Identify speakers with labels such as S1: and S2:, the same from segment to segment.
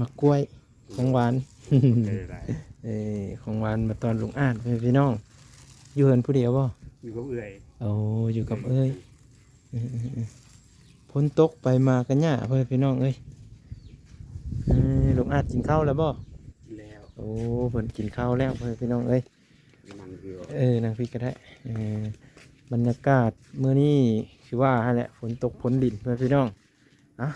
S1: มะกล้วยของหวาน
S2: ได้
S1: ของหวานมาตอนลุงอาจพี่น้องอยู่เหินผู้เดียวบ่
S2: อยู่กับเอื่อย
S1: โอ้อยู่กับเอ้ยพ้นตกไปมากันหญ้าพี่น้องเอ้ยลุงอาจกินข้าวแล้วบ่
S2: แล้ว
S1: โอ้เพิ่นกินข้าวแล้วพี่น้องเอ้ย
S2: นั่งอยู่
S1: นางพี่ก็ได้บรรยากาศเมื่อนี้คือว่าฮะแหละฝนตกฝนดินพี่น้อง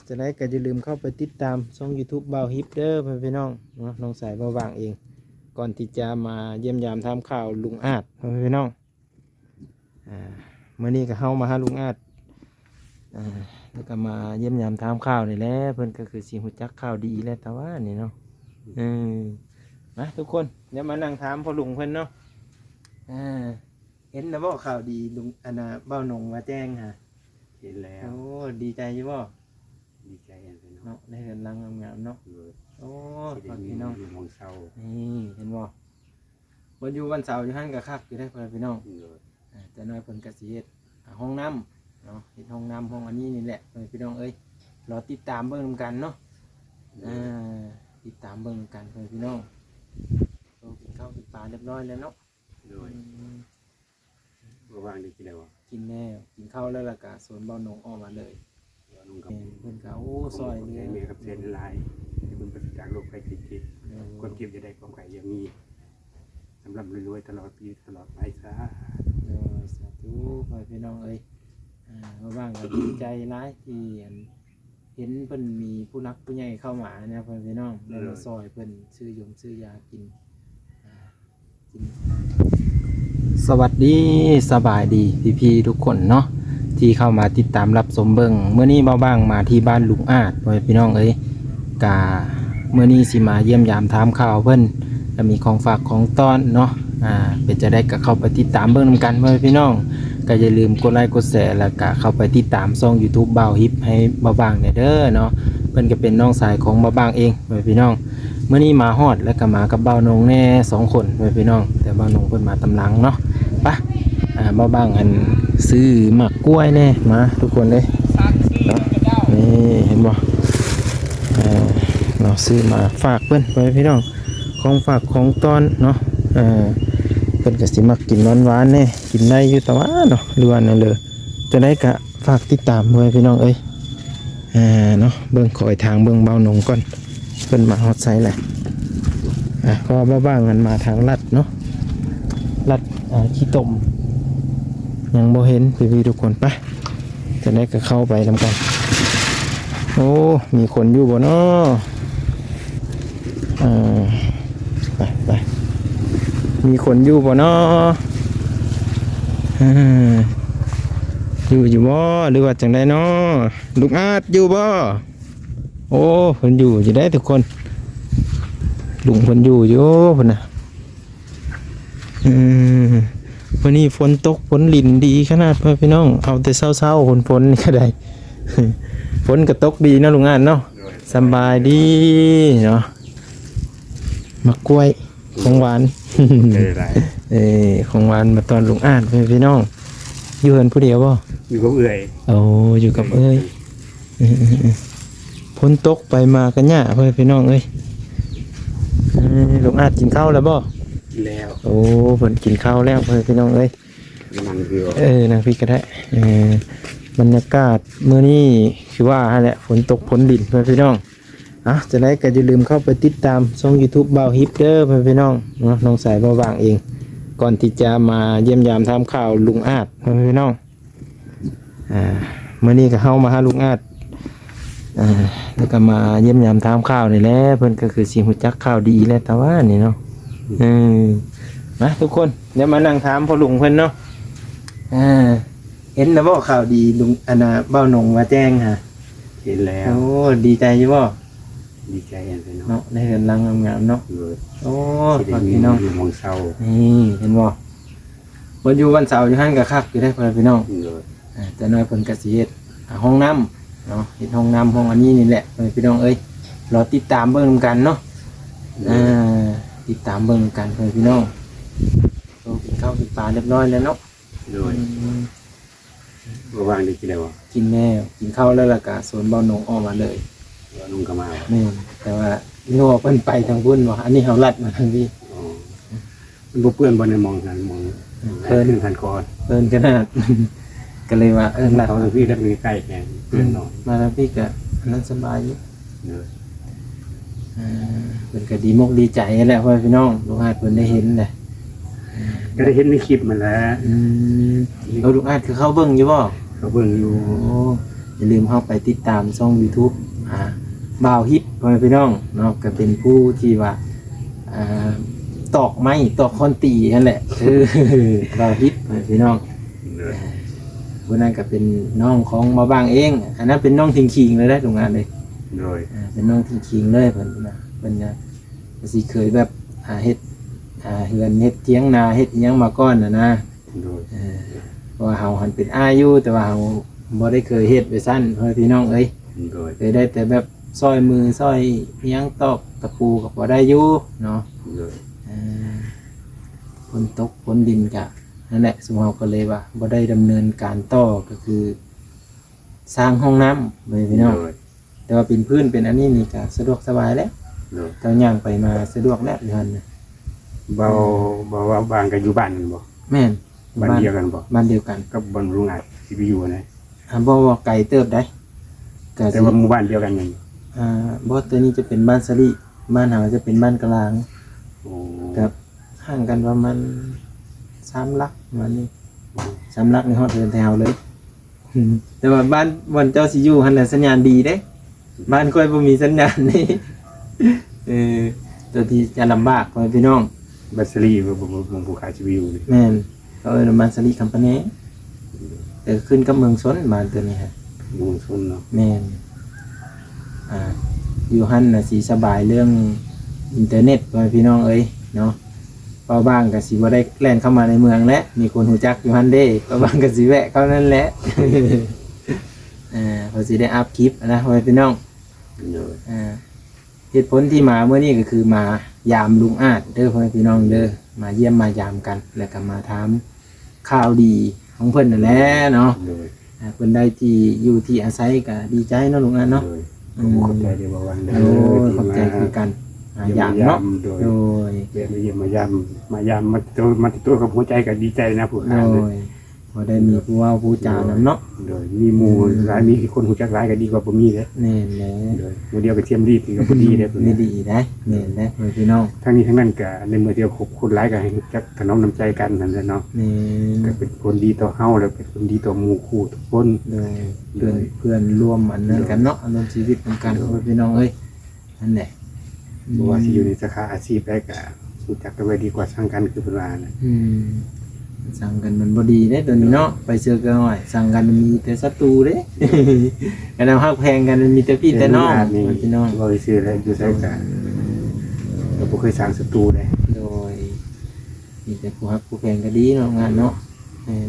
S1: จะได้ก็อย่าลืมเข้าไปติดตามช่อง YouTube บ่าวฮิปเดอร์พี่น้องเนาะน้องสายบ่าวว่างเอง ก่อนที่จะมาเยี่ยมยามทำข่าวลุงอาจพี่น้องเมื่อนี้ก็เข้ามาหาลุงอาจแล้วก็มาเยี่ยมยามทำข่าวนี่แหละเพิ่นก็คือสิหูจักข่าวดีแล้วแต่ว่านี่เนาะมาทุกคนเดี๋ยวมานั่งถามพ่อลุงเพิ่นเนาะเห็นแล้วบ่ข่าวดีลุงเบ้าหนงมาแจ้งฮะ
S2: เห็นแล้ว
S1: โอ้ดีใจอยู่บ่
S2: ดีใจเลย
S1: เนาะได้เห็นรังงามๆเนาะโอ้
S2: พี่น้องอยู่มองเศร้า
S1: นี่เห็นบ่วันอยู่วันเสาร์อยู่หั่นก็คักอยู่ได้พี่น้องแต่น้อยเพิ่นก็สิเฮ็ดห้องน้ำเนาะเฮ็ดห้องน้ำห้องอันนี้นี่แหละพี่น้องเอ้ยรอติดตามเบิ่งกันเนาะติดตามเบิ่งกันพี่น้องกินข้าวกินปลาเรียบร้อยแล้วเนาะ
S2: โดยว่างได้กินแล้ว
S1: กินแน่กินข้าวแล้วล่ะก็สวนเบาหนงออกมาเลย
S2: ลุงกับ
S1: เพิ่นก็โอ้ซอยเลย
S2: มีกับเส้นลายที่มันเป็นจากโรคภัยไข้เจ็บความเก็บจะได้ความไข่ยังมีสำหรับรวยๆตลอดปีตลอดไปซะ
S1: สาธุพี่น้องเอ้ยว่างก็ดีใจร้ายที่เห็นเพิ่นมีผู้นักผู้ใหญ่เข้ามาเนี่ยพี่น้องแล้วซอยเพิ่นซื้อยากินสวัสดีสบายดีพี่ๆทุกคนเนาะที่เข้ามาติดตามรับชมเบิ่งเมื่อนี้บ้างมาที่บ้านลุงอาจพี่น้องเอ้ยกาเมื่อนี้สิมาเยี่ยมยามถามข่าวเพิ่นจะมีของฝากของต้อนเนาะเป็นจะได้ก็เข้าไปติดตามเบิ่งนำกันพี่น้องก็อย่าลืมกดไลค์กดแชร์แล้วก็เข้าไปติดตามช่อง YouTube บ่าวฮิปให้บ้างเนี่ยเด้อเนาะเพิ่นก็เป็นน้องชายของบ้างเองพี่น้องเมื่อนี้มาฮอดแล้วก็มากับบ่าวนงแน่2คนพี่น้องแต่บ่าวนงเพิ่นมาตำหลังเนาะไปบ้างอันซื้อหมักกล้วยแน่มาทุกคนเลยเนาะนี่เห็นบ่เราซื้อมาฝากเพิ่นพี่น้องของฝากของต้อนเนาะเพิ่นก็สิมักกินหวานๆแน่กินได้อยู่แต่ว่าเนาะหรือว่านั่นเลยจะได้ก็ฝากติดตามด้วยพี่น้องเอ้ยเนาะเบิ่งคอยทางเบิ่งเบาหนงก่อนเพิ่นมาฮอดไซส์แหละก็บ้างกันมาทางลัดเนาะลัดขี้ตมยังบ่เห็นพี่ทุกคนไปจะได้ก็เข้าไปทำกันโอ้มีคนอยู่บ่เนาะไปมีคนอยู่บ่เนาะอยู่บ่หรือว่าจังไดเนาะลูกอาจอยู่บ่โอ้เพิ่นอยู่จะได้ทุกคนลุงเพิ่นอยู่เพิ่นน่ะวันนี้ฝนตกฝนลิ่นดีขนาดพี่น้องเอาแต่เศร้าๆฝนนี่ก็ได้ฝนก็ตกดีนะลุงอาจเนาะสบายดีเนาะมะกล้วยของหวานของหวานมาตอนลุงอาจพี่น้องอยู่เหินผู้เดียวบ่
S2: อยู่กับเอื่อย
S1: โอ้อยู่กับเอ้ยฝนตกไปมากันหญ้าพี่น้องเอ้ยลุงอาจกินข้าวแล้วบ่
S2: แล้ว
S1: โอ้เพิ่นกินข้าวแล้วพี่น้องเอ้ย
S2: นั่งอยู่
S1: นางพี่ก็ได้บรรยากาศเมื่อนี้คือว่าฮะแหละฝนตกฝนดินพี่น้องจะได้ก็อย่าลืมเข้าไปติดตามช่อง YouTube บ่าวฮิปเดอร์พี่น้องเนาะน้องสายบ่าวว่างเอง ก่อนที่จะมาเยี่ยมยามทำข่าวลุงอาจพี่น้องเมื่อนี้ก็เข้ามาหาลุงอาจแล้วก็มาเยี่ยมยามทำข่าวนี่แหละเพิ่นก็คือสิหูจักข่าวดีแล้วแต่ว่านี่เนาะมาทุกคนเดี๋ยวมานั่งถามพ่อลุงเพิ่นเนาะเห็นแล้วบ่ข่าวดีลุงเบ้าหนงมาแจ้งฮะ
S2: เห็นแล้ว
S1: โอ้ดีใจอยู่บ่
S2: ดีใจเลย
S1: เนาะได้เห็นรังงามๆเนาะโอ้
S2: พี่น้องอยู่มองเศร้า
S1: นี่เห็นบ่วันอยู่วันเสาร์อยู่หั่นก็คักอยู่ได้พี่น้องแต่น้อยเพิ่นก็สิเฮ็ดห้องน้ำเนาะเฮ็ดห้องน้ำห้องอันนี้นี่แหละพี่น้องเอ้ยรอติดตามเบิ่งกันเนาะติดตามเบิ่งกันพี่น้องกินข้าวกินปลาเรียบร้อยแล้วเนาะ
S2: โดยว่างได้กินแล้ว
S1: กินแน่กินข้าวแล้วล่ะก็สวนเบาหนงออกมาเลย
S2: ว่าลุงก็มา
S1: แม่นแต่ว่าโง่เพิ่นไปทางพุ่นว่ะอันนี้เฮาลัดมาทางนี้
S2: อ๋อมันบ่เปื้อนบ่ได้มองกันมองเพิ่นทันก่อน
S1: เพิ่นขนาด ก็เลยว่าลัด
S2: เขาพี่ได้มีใกล้แกเพื่อนนอน
S1: มาแล้วพี่ก็อันนั้นสบายอยู่
S2: เนอะ
S1: เพิ่นก็ดีมกดีใจแหละพ่อพี่น้องลูกอาจเพิ่นได้เห็นแหละ
S2: ก็ได้เห็นในคลิปมันแล้ว
S1: เอาลูกอาจคือเข้าเบิ่งอยู่บ่
S2: เขาเบิ่งอยู่
S1: โอ้อย่าลืมเข้าไปติดตามช่อง YouTube บ่าวฮิปพ่อพี่น้องเนาะก็เป็นผู้ที่ว่าตอกไม้ตอกคอนตีนั่นแหละบ่าวฮิปพ่อพี่น้อง
S2: เนอะ
S1: วันนั้นก็เป็นน้องของมาบางเองอันนั้นเป็นน้องทิ้งขิงเลยได้ตรงงานเลย
S2: โดย
S1: เป็นน้องทิ้งขิงเลยเพิ่นนะเพิ่นนะสิเคยแบบเฮ็ดเฮือนเฮ็ดเถียงนาเฮ็ดอิหยังมาก่อนนะ
S2: โดย
S1: เพราะว่าเฮาหันเป็นอายุแต่ว่าเฮาบ่ได้เคยเฮ็ดไปสั้นเพื่อพี่น้องเอ้ย
S2: โดย
S1: เคยได้แต่แบบซอยมือซอยอิหยังตอกตะปูก็บ่ได้อยู่เนาะ
S2: โดย
S1: ฝนตกฝนดินก็นั่นแหละสมเฮาก็เลยว่าบ่ได้ดำเนินการต่อก็คือ สร้างห้องน้ำเลยพี่น้อง
S2: โดย
S1: แต่ว่าเป็นพื้นเป็นอันนี้นี่ก็สะดวกสบายแล้ว
S2: โดย
S1: เจ้าย่างไปมาสะดวกแล้วอยู่หั่นน่ะ
S2: เบาว่าบางก็อยู่บ้านนั่นบ่
S1: แม่น
S2: บ้านเดียวกันบ่
S1: บ้านเดียวกัน
S2: กับบนลุงอาจสิไปอยู่นะ
S1: บ่ว่าไกลเติบได้ก็
S2: แต่
S1: สิ
S2: ว่าหมู่บ้านเดียวกันยัง
S1: บ่ตัวนี้จะเป็นบ้านสลีบ้านเฮาจะเป็นบ้านกลาง
S2: โอ้
S1: ครับห่างกันประมาณ3 ลักประมาณนี้3 ลักในฮอดเดินแถวเลย แต่ว่าบ้านวันเจ้าสิอยู่หั่นน่ะสัญญาณดีเด้บ้านค่อยบ่มีสัญญาณนี่ ตัวที่จะลำบากพ่อพี่น้อง
S2: บัสรีบ่ผู้ขายสิไปอยู่นี่
S1: แม่นเขาเอิ้นว่าบ้านสลีคัมปานีแต่ขึ้นกับเมืองชนบ้านตัวนี้ฮะ
S2: หมู่ชนเนาะ
S1: แม่นอยู่หั่นน่ะสิสบายเรื่องอินเทอร์เน็ตพ่อพี่น้องเอ้ยเนาะป้าบ้างก็สิบ่ได้แล่นเข้ามาในเมืองแล้วมีคนรู้จักอยู่หั่นเด้ป้าบ้างก็สิแวะเข้านั่นแหละ พอสิได้อัพคลิปนะพ่อพี่น้อง
S2: โดย
S1: เหตุผลที่มาเมื่อนี้ก็คือมายามลุงอาจเด้อพ่อพี่น้องเด้อมาเยี่ยมมายามกันแล้วก็มาถามข่าวดีของเพิ่นนั่นแหละเนาะ
S2: โดย
S1: เพิ่นได้ที่อยู่ที่อาศัยก็ดีใจเนาะลุงอาจเนาะ
S2: โดยขอบใจเดี๋ยวว่าวันเด้
S1: โอ้ย
S2: ที่
S1: ขอบใจ
S2: มา
S1: คือกันยามเนาะ
S2: โดย
S1: โดย
S2: เวียนมาเยี่ยมมายามมาตัวกับหัวใจก็ดีใจนะผู้
S1: โด
S2: ขายเลย
S1: ยพอได้มีผู้เว้าผู้จานำเนาะ
S2: โดยมีหมู่หลายมีคนหูจักหลายก็ดีกว่าบ่มีเด้
S1: แน่นแหละ
S2: โดยหมู่เดียวก็เทียมดีก็บ่ดีเด้เพิ่น
S1: ไม่ดีได้แน่นแหละพ่อพี่น้อง
S2: ทั้งนี้ทั้งนั้นก็ในเมื่อเดียวคบคนหลายก็ให้รู้จักถนอมน้ำใจกันนั่นแหละเนาะ
S1: แน่น
S2: ก็เป็นคนดีต่อเฮาแล้วเป็นคนดีต่อหมู่คู่ทุกคน
S1: โดยเพื่อนร่วมอันนั้นกันเนาะอารมณ์ชีวิตเหมือนกันพ่อพี่น้องเอ้ยนั่นแหละ
S2: บ่ว่าสิอยู่ในสาขาอาชีพใดก็รู้จักกันไว้ดีกว่าช่างกันคือเพิ่นว่านะ
S1: สั่งกันมันบ่ดีเด้ตัวนี้เนาะไปเจอกันหน่อยสั่งกันมันมีแต่ศัตรูเด้ กันเอาฮักแพงกันมันมีแต่พี่แต่น้อง
S2: นี่
S1: พี่น้อง
S2: บ่ได้ซื้ออะไรอยู่ไสกันก็บ่เคยสร้างศัตรูเลย
S1: โดยมีแต่ผู้ฮักผู้แพงก็ดีเนาะงานเนาะ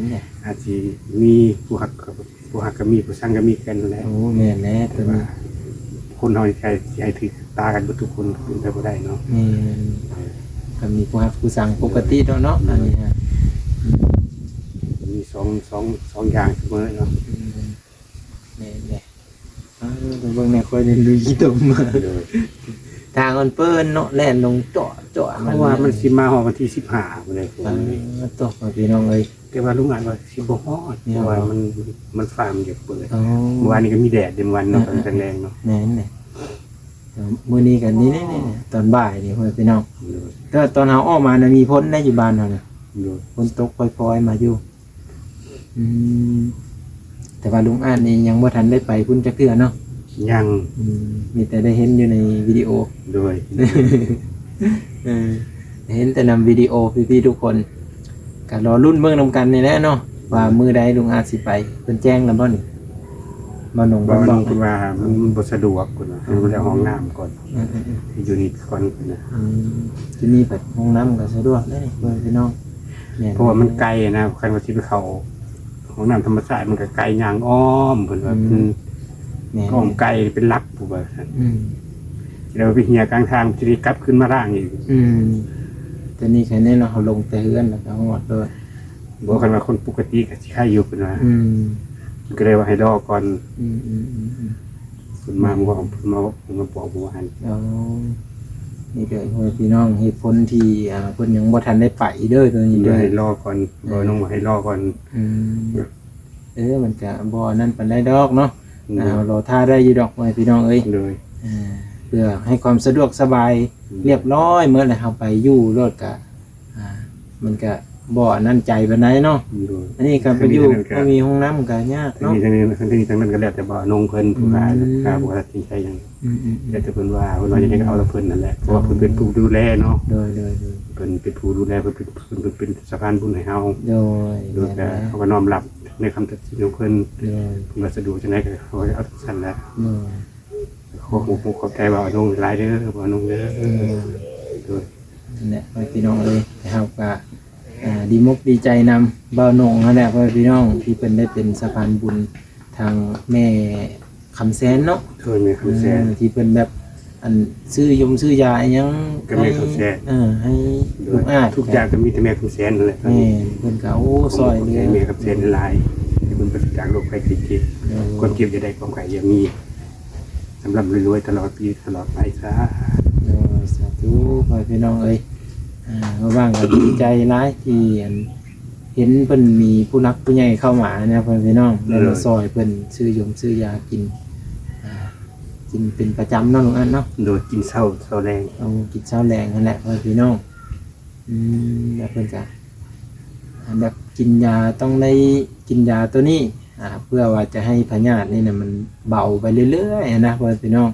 S1: นี่แหละ
S2: อาจสิมีผู้ฮักก็มีผู้สร้างก็มีกันนั่นแหละ
S1: โอ้แม่นแน่ตั
S2: แต่
S1: ว
S2: ว่า
S1: นี้
S2: คนเฮาใครสิให้ถือตากันเบิดทุกคนเป็นไปบ่ได้เนาะ
S1: แม่นก็มีผู้ฮักผู้สั่งปกติเนาะอันนี้ฮะ
S2: มีสองอย่างเสมอเนาะ
S1: แม่นแหละเบิ่งแม่ค่อยได้ดูยี่ตมมา
S2: โดย
S1: ทางมันเปิ้นเนาะแล่นลงเจาะ
S2: เพราะว่ามันสิมาฮอดวันที่15บ่ได้ผม
S1: ตกพี่น้องเอ้ย
S2: แต่ว่าลุงอ่านว่าสิบ่ฮอดเพราะว่ามันฟาร์มอยากเปิด
S1: อ๋อ
S2: เมื่อวานนี้ก็มีแดดเดือนวันเนาะตอนแรงเนาะ
S1: แม่นแหละมื้อนี้กันนี่ตอนบ่ายนี่พ่อพี่น้อง
S2: โดย
S1: แต่ว่าตอนเฮาออกมาน่ะมีพ้นได้อยู่บ้านเฮาน่ะ
S2: โดย
S1: ฝนตกปล่อยๆมาอยู่แต่ว่าลุงอ่านนี่ยังบ่ทันได้ไปพุ่นจักเทื่อเนาะ
S2: ยัง
S1: มีแต่ได้เห็นอยู่ในวิดีโอ
S2: โดย
S1: เห็นแต่นำวิดีโอพี่ๆทุกคนก็รอรุ่นเบิ่งนำกันนี่แหละเนาะว่ามื้อใดลุงอาจสิไปเพิ่นแจ้งแล้วบ่นี่บ่หนง
S2: บ่
S1: บ่
S2: น้
S1: บ
S2: อ
S1: อง ก
S2: คุณว่ามันบ่สะดวกคุณว่ามันแล้วห้องน้ำก่อนอยู่นี่ก่อนนะ
S1: ที่นี่แบบห้องน้ำก็สะดวกได้นี่เพิ่นพี่น้องแม่น
S2: เพราะว่ามันไกลนะคันว่าสิไปเข้าห้องน้ำธรรมชาติมันก็ไกลย่างอ้อมเพิ่นว่าเป็น
S1: แม่น
S2: อ้อมไกลเป็นลักผู้ว่าซั่น
S1: อืม
S2: แล้วไปเหียกลางทางสิได้กลับขึ้นมาร่างอีก
S1: แต่นี่แค่นี้เนาะเฮาลงแต่เฮือนแล้วก็ฮอดเลย
S2: บ่คันว่าคนปกติก็สิค่าอยู่เพิ่นว่า
S1: อืม
S2: ก็เลยว่าให้รอก่อน
S1: อืม
S2: คุณมาบอกคุณมาบอกผมว่าหัน
S1: เอานี่เด้อพ่อแม่พี่น้องเหตุผลที่เพิ่นยังบ่ทันได้ไปเด้อตัวนี้
S2: เดี๋ย
S1: เด้
S2: ว
S1: อ
S2: ให้รอก่อนบอกน้องว่าให้รอก่อน
S1: อืมมันก็บ่นั่นปานใดดอกเนาะรอท่าได้อยู่ดอกพ่อแม่พี่น้องเอ้ย
S2: โดย
S1: เพื่อให้ความสะดวกสบายเรียบร้อยเมื่อไหร่เราไปอยู่รถก็มันก็บ่นั่นใจปานใดเนาะ
S2: โดย
S1: อันนี้ก็ไปอยู่บ่มีห้องน้ำก็ยาก
S2: ทั้ง
S1: เนาะ
S2: นี้ทั้งนั้นก็แล้วแต่บอกน้องเพิ่นผู้ค้าผู้ตัดสินใจอย่างแล้วแต่เพิ่นว่าเพิ่นว่าจะได้เอาละเพิ่นนั่นแหละเพราะว่าเพิ่นเป็นผู้ดูแลเนาะ
S1: โดย
S2: เพิ่นเป็นผู้ดูแลเพิ่นเป็นสะพานบุญให้เฮา
S1: โดย
S2: โดยแต่เขาก็น้อมรับในคำตัดสินของเพิ่น
S1: โดย
S2: เพิ่นว่าสะดวกจังไดก็เขาก็เอาสั่นแล้ว
S1: โดย
S2: ขอบใจว่าน้องหลายเด้อบ่น้องเด้อโดย
S1: เนี่ยพี่น้องเลยนะครับก็ดีมุกดีใจนำบ่าวหนงนั่นแหละพี่น้องที่เป็นได้เป็นสะพานบุญทางแม่คำแสนเนาะ
S2: โดยแม่คำแสน
S1: ที่เป็นแบบอันซื้อยายัง
S2: ก็แม่คำแสน
S1: ให้ลูกอาด
S2: ทุกอย่างก็มีแต่แม่คำแสนนั่นแหละ
S1: แม่เพิ่นก็โอ้ซอยเลย
S2: แม่คำแสนหลายที่เพิ่นประจากโรคภัยไข้เจ็บความเจ็บจะได้ความไข้อย่ามีสำหรับรวยๆตลอดปีตลอดไปซะ
S1: สาธุพี่น้องเอ้ยมาบ้างก็ดีใจหลายที่เห็นเพิ่นมีผู้นักผู้ใหญ่เข้ามานะพี่น้องแล้วซอยเพิ่นซื้อยากินกินเป็นประจำเนาะลุงอันเนาะ
S2: โดยกินเช้าแรง
S1: เอากินเช้าแรงนั่นแหละพี่น้องแล้วเพิ่นก็แบบกินยาต้องได้กินยาตัวนี้เพื่อว่าจะให้พยาธินี่นะมันเบาไปเรื่อยๆนะพี่น้อง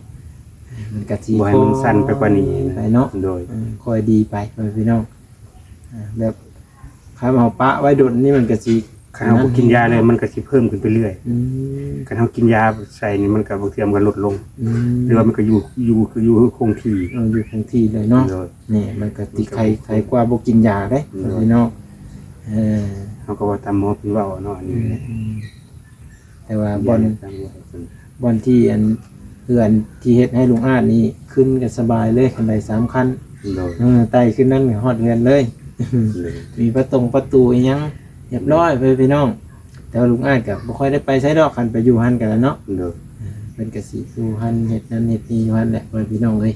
S1: มันก็สิ
S2: บ่ให้มันสั้นไปกว่านี้
S1: ไปเนาะ
S2: โดย
S1: ค่อยดีไปพี่น้องแบบข้าวเฮาปะไว้ดนนี่มันก็สิ
S2: ถ้าเฮาบ่กินยาเลยมันก็สิเพิ่มขึ้นไปเรื่อย
S1: อืม
S2: ถ้าเฮากินยาใส่นี่มันก็บางเทีมันก็ลดลง
S1: อืม
S2: หรือว่ามันก็อยู่คงที่
S1: เราอยู่คงที่เลยเนาะ
S2: โดย
S1: นี่มันก็ติใครกว่าบ่กินยาเด้พี่น้อง
S2: เขาก็ว่าตามหมอเพิ่นเว้าเนาะอันนี้
S1: แต่ว่าบอล
S2: ตามหมอเพิ่น
S1: บอลที่เพื่อนที่เฮ็ดให้ลุงอาดนี่ขึ้นกันสบายเลยคันใด3คัน
S2: โดย
S1: ไต่ขึ้นนั่นก็ฮอดเฮือนเลย
S2: เลย
S1: มีประตูอีหยังเรียบร้อยพี่น้องแต่ว่าลุงอาดก็บ่ค่อยได้ไปใช้ดอกคันไปอยู่หั่นกันแล้วเนาะ
S2: โดย
S1: เป็นกสิอยู่หั่นเฮ็ดนั่นเฮ็ดนี่อยู่หั่นแหละพี่น้องเอ้ย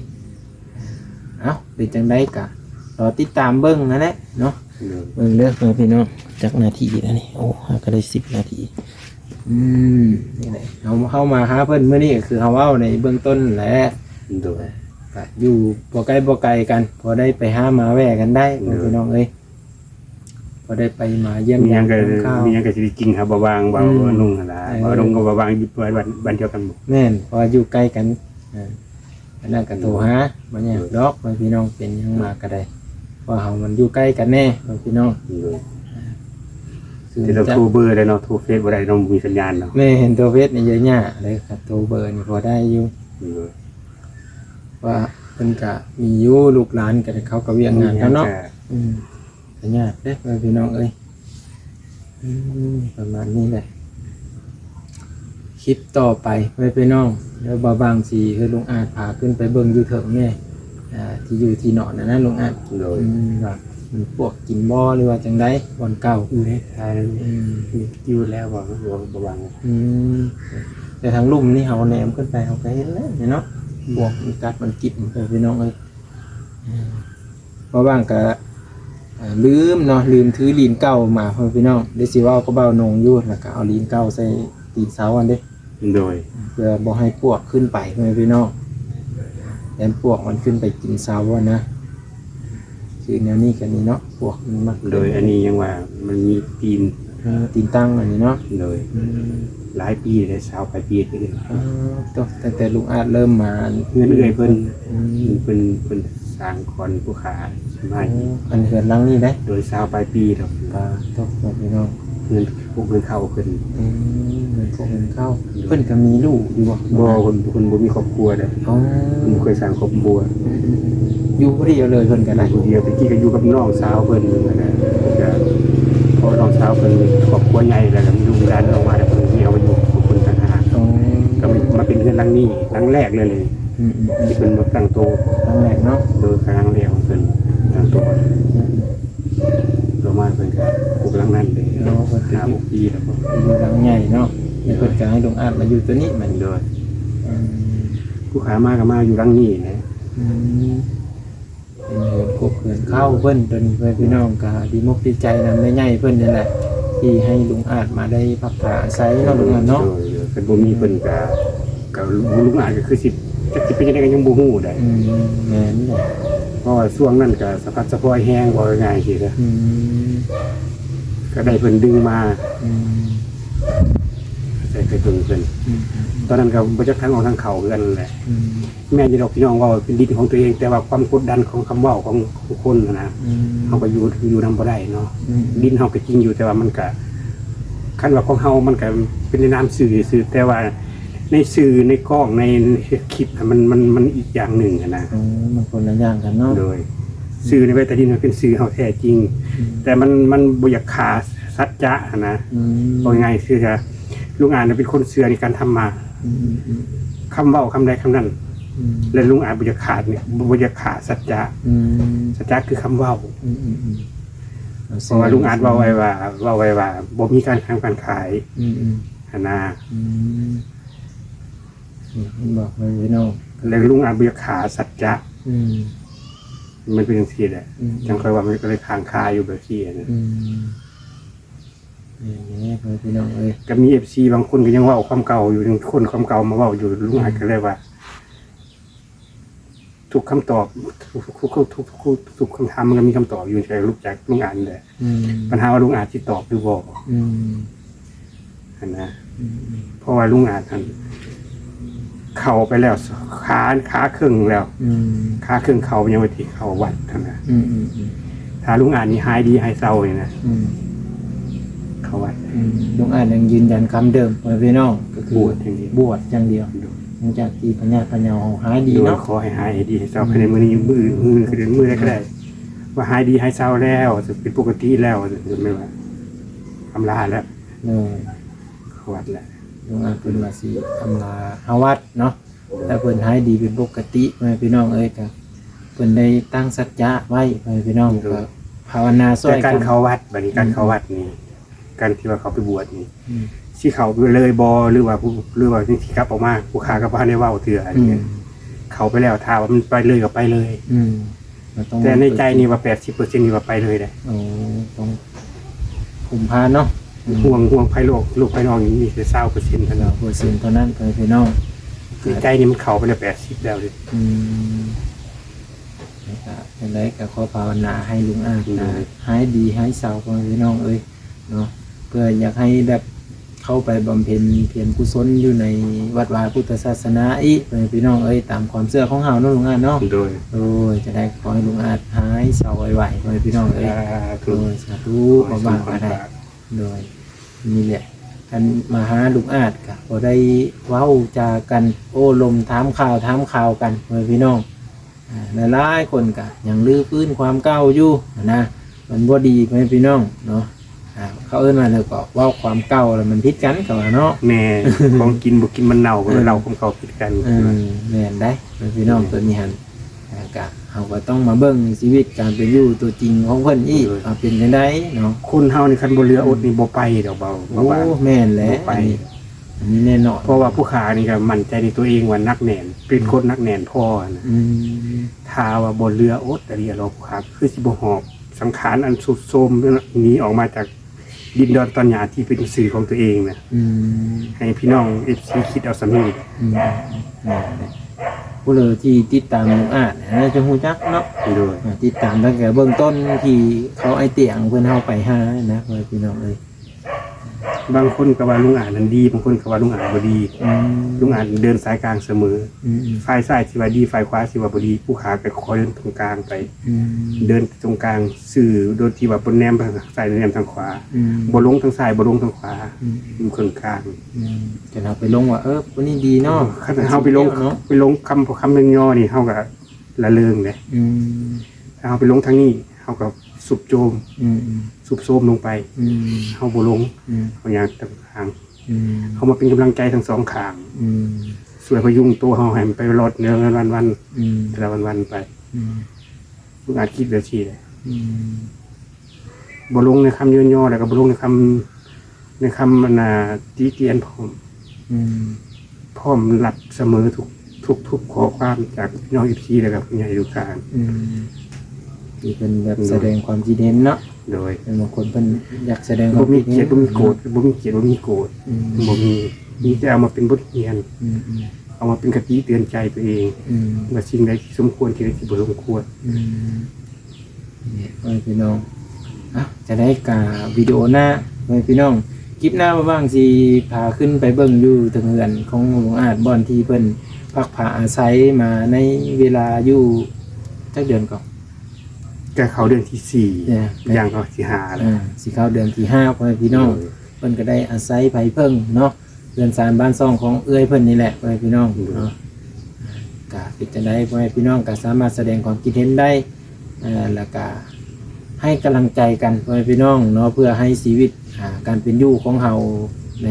S1: เอ้าเป็นจังได๋ก็รอติดตามเบิ่งนั่นแหละเนาะ
S2: โดย
S1: เบิ่งเด้อพี่น้องจักนาทีแล้วนี่โอ้หาก็ได้10นาทีนี่แหละเอาเข้ามาหาเพิ่นมื้อนี้ก็คือเฮาเว้าในเบื้องต้นแหละ
S2: โดย
S1: ก็อยู่บ่ไกลกันพอได้ไปหามาแวะกันได้พี่น้องเอ้ยพอได้ไปมาเยี่ยม
S2: มีหยังก็
S1: ทานข้าว
S2: มีหยังก็สิได้กินครับบ่วางเบานุ่งหั่นล่ะบ่นุ่งก็บ่วางอยู่บ้านเดียวกันบ่
S1: แม่นพออยู่ใกล้กันอันนั้นก็โทรหาบ่ยากดอกพี่น้องเป็นหยังมาก็ได้เพราะเฮามันอยู่ใกล้กันแน่พี่น้อง
S2: โดยที่เราโทรเบอร์ได้เนาะโทรเฟซบ่ได้เนาะมีสัญญาณเนาะ
S1: แม่เห็นตัวเฟซนี่เยอะแยะเลยครับโทรเบอร์นี่พอได้อยู่
S2: โดย
S1: ว่าเพิ่นก็มีอยู่ลูกหลานก็เขาก็เวียงงานแล้วเนาะสัญญาเด้พี่น้องเอ้ยประมาณนี้แหละคลิปต่อไปพี่น้องเดี๋ยวบางสีคือลุงอาจพาขึ้นไปเบิ่งอยู่เถิงแม่ที่อยู่ที่นอนนะลุงอาจ
S2: โดย
S1: ว่ามันพวกกินบ่หรือว่าจังได๋บ่อนเก่า
S2: ใช่อยู่แล้วบ่วาง
S1: แต่ทางลุ่มนี่เฮาแหนมขึ้นไปเฮาก็เห็นแล้วเนาะพวกมันกัดมันกินพี่น้องเอ้ยเพราะว่างก็ลืมเนาะลืมถือลีนเก่ามาพี่น้องได้สิว่าก็เบาหนงอยู่แล้วก็เอาลีนเก่าใส่ตีนเสาอันเด้
S2: โดย
S1: เพื่อบ่ให้พวกขึ้นไปพี่น้องแต่พวกมันขึ้นไปกินเสาอ่ะนะคือแนวนี้กันนี่เนาะพวกมันมัก
S2: โดยอันนี้ยังว่ามันมีปีน
S1: ตีนตั้งอันนี้เนาะ
S2: โดยหลายปีเลยสาวไปปีเลย
S1: ตั้งแต่ลุงอาจเริ่มมา
S2: เงินเพิ่นสร้างคนผู้ขามา
S1: อันเหือนหลังนี่ได้
S2: โดยสาวไปปีแล้ว
S1: ปลาตกพี่น้อง
S2: เงินพวกเงินเข้าขึ้น
S1: เงินพวกเงินเข้าเพิ่นก็มีลูกอยู่บ่
S2: คนบ่มีครอบครัวเลย
S1: อ๋อ
S2: ผมเคยสร้างครอบครัว
S1: อยู่ผู้เดียวเลยเพิ่นก็ได้
S2: คนเดียวตะกี้ก็อยู่กับน้องสาวเพิ่นนะพอน้องสาวเพิ่นครอบครัวใหญ่แล้วมีลูกหลานออกมาแล้วเพิ่นมีเอามาอยู่กับคนต่างหาก
S1: อ๋อ
S2: ก็มาเป็นเงินหลังนี้หลังแรกเลยที่เพิ่นมาตั้งโต
S1: ครั้งแรกเนาะ
S2: โดยครั้งแรกของเพิ่นตั้งโตประมาณเพิ่นก็ปลูกหลังนั้นเลย5-6 ปีแล้วก็
S1: อยู่หลังใหญ่เนาะเพิ่นก็ให้ลุงอาจมาอยู่ตัวนี้มัน
S2: โดย ผู้ขามาก็มาอยู่รังนี้นะ
S1: เป็นเหินกบเหินเข้าเพิ่นเป็นพี่น้องก็ดีมุกดีใจนำแม่ใหญ่เพิ่นนี่แหละที่ให้ลุงอาจมาได้พักผ่าอาศัยเนาะลุงอาจเนาะ
S2: เป็นบ่มีเพิ่นก็ลุงอาจก็คือสิจักสิเป็นจังได๋ก็ยังบ่ฮู้ได้
S1: แม่นแหละ
S2: เพราะว่าช่วงนั้นก็สะพัดสะพอยแห้งบ่ง่ายสิเด้อก็ได้เพิ่นดึงมาใส่ไปเพิ่นตอนนั้นก็บ่จักทางออกทางเข้าคือกันนั่นแหละแม่นอยู่ดอกพี่น้องว่าเป็นดินของตัวเองแต่ว่าความกดดันของคำเว้าของคนนะเฮาก็อยู่นำบ่ได้เนาะดินเฮาก็จริงอยู่แต่ว่ามันก็คันว่าของเฮามันก็เป็นในนามสื่อแต่ว่าในสื่อในกล้องในคลิปมันอีกอย่างหนึ่งนะ
S1: มันคนละอย่างกันเนาะ
S2: โดยสื่อในเวทีดินมันเป็นสื่อเฮาแท้จริงแต่มันบ่อยากขาดสัจจะนะว่าไงคือจะลุงอ่านเป็นคนเชื่อในการทำมาคำเว้าคำใดคำนั้นและลุงอ่านบ่อยากขาดเนี่ยบ่อยากขาดสัจจะสัจจะคือคำเว้าเพราะว่าลุงอ่านเว้าไว้ว่าบ่มีการทำการขายนะ
S1: บอกเลยพี่น้อง
S2: แล้วลุงอาบุยขาสัจจะมันเป็นสิ่งแหละจังค่อยว่ามันก็เลยค้างคาอยู่แบบนี้นะ
S1: นี่พี่น้องเลย
S2: ก็มี FC บางคนก็ยังว่าความเก่าอยู่ยังคนความเก่ามาว่าอยู่ลุงอาก็เลยว่าทุกคำตอบทุกคำถามมันก็มีคำตอบอยู่ใช่ลูกจากลุงอ่านเลยปัญหาว่าลุงอ่านที่ตอบหรือบอกนะเพราะว่าลุงอ่านท่านเข้าไปแล้วขาครึ่งแล้วขาครึ่งเขายังไม่ถึงเขาวัดท่านนะถ้าลุงอ่านนี่หายดีหายเศร้าเลยนะเขาวัด
S1: ลุงอ่านยังยืนยันคำเดิมพี่น้องก็คือบวชอย่างเดียวหลังจากที่พญาหายดีเนาะ
S2: ขอให้หายดีให้เศร้าภายในมือนี้มือคือมือได้ก็ได้ว่าหายดีหายเศร้าแล้วจะเป็นปกติแล้วจะไม่ว่าอำลาแล้วเขาวัดแล้ว
S1: ลุงอาเป็นว่าสิอำลาเฮาวัดเนาะแต่เพิ่นหายดีเป็นปกติพี่น้องเอ้ยก็เพิ่นได้ตั้งสัจจะไว้พี่น้องก็ภาวนาช่วยกัน
S2: การเข้าวัดบัดนี้การเข้าวัดนี่การที่ว่าเขาไปบวชนี่สิเขาเลยบ่หรือว่าที่กลับออกมาผู้ค้าก็บ่ได้เว้าเถื่ออันนี้เขาไปแล้วถ้าว่ามันไปเลยก็ไปเลยแต่ในใจนี่ว่า 80% นี่ว่าไปเลยได้
S1: ต้องคุมพาเนาะ
S2: ห่วงภายโลกภายนอกนี่มีแค่20%เท่านั้น
S1: เท่านั้นพี่น้อง
S2: คือใจนี่มันเข้าไปแล้ว80แล้วดิ
S1: อย่างไรก็ขอภาวนาให้ลุงอาหายดีหายเศร้าพี่น้องเอ้ยเนาะเพื่ออยากให้แบบเข้าไปบำเพ็ญเพียรกุศลอยู่ในวัดวาพุทธศาสนาอีกพี่น้องเอ้ยตามความเชื่อของเฮาเนาะลุงอาเนาะ
S2: โด
S1: ยจะได้ขอให้ลุงอาหายเศร้าไวๆพี่น้องเอ้ยสาธุบางก็ได้โดยนี่แหละกันมาหาลุงอาจก็บ่ได้เว้าจากันโอ้ลมถามข่าวกันพี่น้องหลายคนก็ยังลื้อฟื้นความเก่าอยู่นะมันบ่ดีพี่น้องเนาะเขาเอิ้นมาแล้วก็ว่าความเก่าแล้วมันผิดกันก็ว่าเนาะ
S2: แม่ของกินบ่กินมันเน่าก็เราของเขาผิดกัน
S1: แม่นได้พี่น้องตัวนี้หั่นก็เฮาก็ต้องมาเบิ่งชีวิตการเป็นอยู่ตัวจริงของเพิ่นอีกว่าเป็นจังได๋เนาะ
S2: คนเฮานี่คันบ่เหลืออดนี่บ่ไปดอกเบา
S1: โอ้แม่นแหละอันนี้แน่นอน
S2: เพราะว่าผู้ค้านี่ก็มั่นใจในตัวเองว่านักแน่นเป็นคนนักแน่นพอนะถ้าว่าบ่เหลืออดอะไรเราผู้ค้าคือสิบ่หอบสังขารอันสุดโทรมนี้ออกมาจากดินดอนตอนหยาที่เป็นสื่อของตัวเองนะให้พี่น้อง FC คิดเอาสำนี
S1: ผู้เลยที่ติดตามลุงอาจจะฮู้จักเนาะติดตามตั้งแต่เบื้องต้นที่เขาไอเตียงเพิ่นเฮาไปหานะพี่น้องเอ้ย
S2: บางคนก็ว่าลุงอ่านนั้นดีบางคนก็ว่าลุงอ่านบ่ดีลุงอ่านเดินสายกลางเสมอฝ่ายซ้ายสิว่าดีฝ่ายขวาสิว่าบ่ดีผู้ขาก็คอยเดินตรงกลางไปเดินตรงกลางสื่อโดยที่ว่าบ่แนมทางซ้ายแนมทางขวาบ่ลงทางซ้ายบ่ลงทางขวาอยู่กลาง
S1: จะเอาไปลงว่าวันนี้ดีเนาะ
S2: คันเฮาไปลงคำนึงย่อนี่เฮาก็ละเริงเด้ถ้าเฮาไปลงทางนี้เฮาก็สุบโจมสุบโซมลงไปเฮาบ่ลงเฮาอย่างต่างทางเฮามาเป็นกำลังใจทั้งสองข้างช่วยพยุงตัวเฮาให้มันไปรอดเนื้อวันแต่ละวันไปทุกอาชีพแบบนี้เลยบ่ลงในคำย่อๆแล้วก็บ่ลงในคำตีเตียนพร้อมรับเสมอ ทุกข้อความจากพี่น้อง FC แล้วกับผู้ใหญ่ทุกท่าน
S1: ที่เป็นแบบแสดงความคิดเห็นเนาะ
S2: โดย
S1: เป็นบางคนเพิ่นอยากแสดงควา
S2: บ่
S1: ม
S2: มี
S1: คิด
S2: เกลี
S1: เห็
S2: ย
S1: น
S2: ดบ่มีโกรธบ่มีเกลียดบ่มีโกรธบ่มีแต่เอามาเป็นบทเรียน
S1: อืม
S2: เอามาเป็นคติเตือนใจตัวเอง
S1: อืม
S2: ว่าสิ่งใดที่สมควรที่ใดที่บ่สมควร
S1: นี่พี่น้องจะได้กาวิดีโอหน้าพี่น้องคลิปหน้ามาบ้างสิพาขึ้นไปเบิ่งอยู่ทางเรือนของหลวงอาจบ่อนที่เพิ่นพักผ่าอาศัยมาในเวลาอยู่จักเดือนก่อน
S2: แก่เขาเดือนที่สี่
S1: เนี่ย
S2: อย่างเขาที่ห้าแล้ว
S1: สิเข้าเดือนที่5พ่อแม่พี่น้องเพิ่นก็ได้อาศัยไผเพิ่งเนาะเรือนศาลบ้านซ่องของเอื้อยเพิ่นนี่แหละพ่อแม่พี่น้องเนาะก็เป็นจังได๋พ่อแม่พี่น้องก็สามารถแสดงความคิดเห็นได้แล้วก็ให้กำลังใจกันพ่อแม่พี่น้องเนาะเพื่อให้ชีวิตการเป็นอยู่ของเฮาใน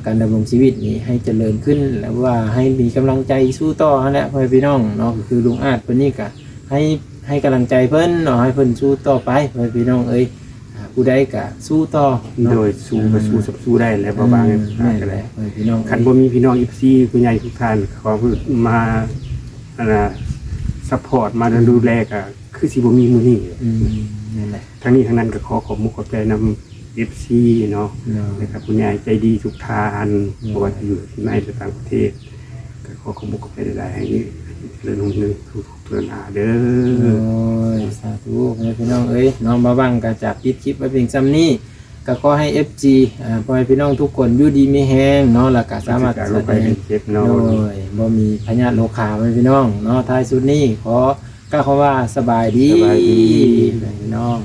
S1: การดำรงชีวิตนี้ให้เจริญขึ้นแล้วว่าให้มีกำลังใจสู้ต่อนั่นแหละพ่อแม่พี่น้องเนาะก็คือลุงอาจเพิ่นนี่ก็ให้กำลังใจเพิ่นเนาะให้เพิ่นสู้ต่อไปพ่อแม่พี่น้องเอ้ยผู้ใดก็สู้ต่อเนาะ
S2: โดยสู้ก็สู้ได้แล้วบ่บาง
S1: นั่น
S2: ก็
S1: แห
S2: ได้
S1: ละพ่อแม่พี่น้อง
S2: คันบ่มีพี่น้อง FC ผู้ใหญ่ทุกท่านขอมาซัพพอร์ตมาดูแลก็คือสิบ่มีมื้อนี้
S1: นั่นแหละ
S2: ทั้งนี้ทั้งนั้นก็ขอขอบคุณขอบใจนำ FC เนาะ
S1: เนาะ
S2: นะครับผู้ใหญ่ใจดีทุกท่านบ่ว่าจะอยู่ที่ไหนหรือต่างประเทศก็ขอขอบคุณขอบใจได้ให้เรื่องนึงทุกเพื่อนเด้
S1: โอ้
S2: อ
S1: ยสาธุพ่อแม่พี่น้องเอ้ยน้องมาบังก็จะปิดคลิปไว้เพียงซ้ำนี้ก็ขอให้ FG พ่อแม่พี่น้องทุกคนอยู่ดีมีแฮงเนาะแล้วก็สามารถ
S2: การ
S1: แส
S2: ลงไป
S1: ดง
S2: เป็นเจ็บเนาะ
S1: โดยบ่มีพยาธิโรคาพ่อแม่พี่น้องเนาะท้ายสุดนี้ขอกล่าวคำว่าสบายดี
S2: สบายดี
S1: พี่น้อง